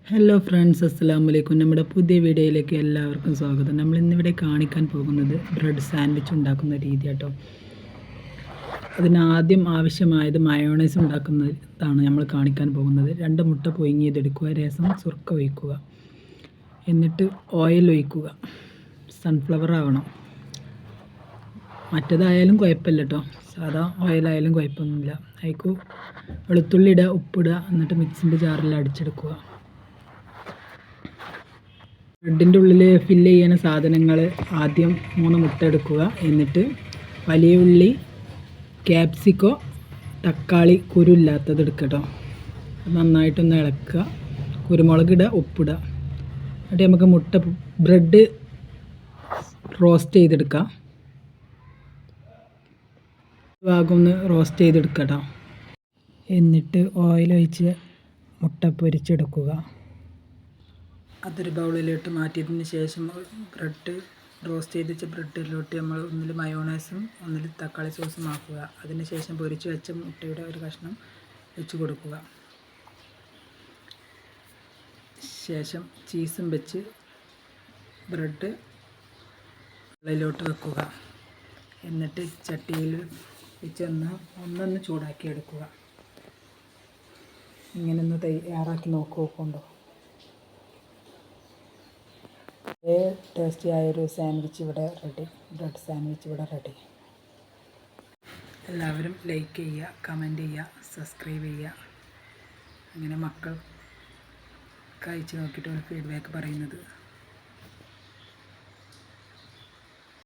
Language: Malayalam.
ഹലോ ഫ്രണ്ട്സ്, അസ്സലാമു അലൈക്കും. നമ്മുടെ പുതിയ വീഡിയോയിലേക്ക് എല്ലാവർക്കും സ്വാഗതം. നമ്മൾ ഇന്നിവിടെ കാണിക്കാൻ പോകുന്നത് ബ്രെഡ് സാൻഡ്വിച്ച് ഉണ്ടാക്കുന്ന രീതി കേട്ടോ. അതിനാദ്യം ആവശ്യമായത് മയോണൈസ് ഉണ്ടാക്കുന്നതാണ് നമ്മൾ കാണിക്കാൻ പോകുന്നത്. 2 മുട്ട പുഴുങ്ങിയതെടുക്കുക, രസം സുർക്ക ഒഴിക്കുക, എന്നിട്ട് ഓയിൽ ഒഴിക്കുക. സൺഫ്ലവർ ആവണം, മറ്റേതായാലും കുഴപ്പമില്ല കേട്ടോ, സാധാ ഓയിലായാലും കുഴപ്പമൊന്നുമില്ല. അതിലേക്ക് വെളുത്തുള്ളി ഇടുക, ഉപ്പിടുക, എന്നിട്ട് മിക്സിൻ്റെ ജാറിൽ അടിച്ചെടുക്കുക. ബ്രെഡിൻ്റെ ഉള്ളിൽ ഫില്ല് ചെയ്യുന്ന സാധനങ്ങൾ ആദ്യം 3 മുട്ട എടുക്കുക, എന്നിട്ട് വലിയ ഉള്ളി, ക്യാപ്സിക്കോ, തക്കാളി കുരുല്ലാത്തത് എടുക്കട്ടോ. നന്നായിട്ടൊന്ന് ഇളക്കുക, കുരുമുളക് ഇടുക, ഉപ്പിടുക. എന്നിട്ട് നമുക്ക് ബ്രെഡ് റോസ്റ്റ് ചെയ്തെടുക്കാം. ഭാഗം ഒന്ന് റോസ്റ്റ് ചെയ്തെടുക്കട്ടോ. എന്നിട്ട് ഓയിൽ ഒഴിച്ച് മുട്ട പൊരിച്ചെടുക്കുക. അതൊരു ബൗളിലോട്ട് മാറ്റിയതിന് ശേഷം ബ്രെഡ് റോസ്റ്റ് ചെയ്ത് വെച്ച ബ്രെഡിലോട്ട് നമ്മൾ ഒന്നിൽ മയോണൈസും ഒന്നിൽ തക്കാളി സോസും ആക്കുക. അതിന് ശേഷം പൊരിച്ച് വെച്ച മുട്ടയുടെ ഒരു കഷ്ണം വെച്ച് കൊടുക്കുക. ശേഷം ചീസും വെച്ച് ബ്രെഡ് ഉള്ളിലോട്ട് വെക്കുക. എന്നിട്ട് ചട്ടിയിൽ വെച്ച് ഒന്നൊന്ന് ചൂടാക്കി എടുക്കുക. ഇങ്ങനെ ഒന്ന് തയ്യാറാക്കി നോക്കുകൊണ്ടോ. ടേസ്റ്റി ആയൊരു സാൻഡ്വിച്ച് ഇവിടെ റെഡി. ബ്രെഡ് സാൻഡ്വിച്ച് ഇവിടെ റെഡി. എല്ലാവരും ലൈക്ക് ചെയ്യുക, കമൻറ്റ് ചെയ്യുക, സബ്സ്ക്രൈബ് ചെയ്യുക. അങ്ങനെ മക്കൾ കഴിച്ച് നോക്കിയിട്ട് ഒരു ഫീഡ്ബാക്ക് പറയുന്നത്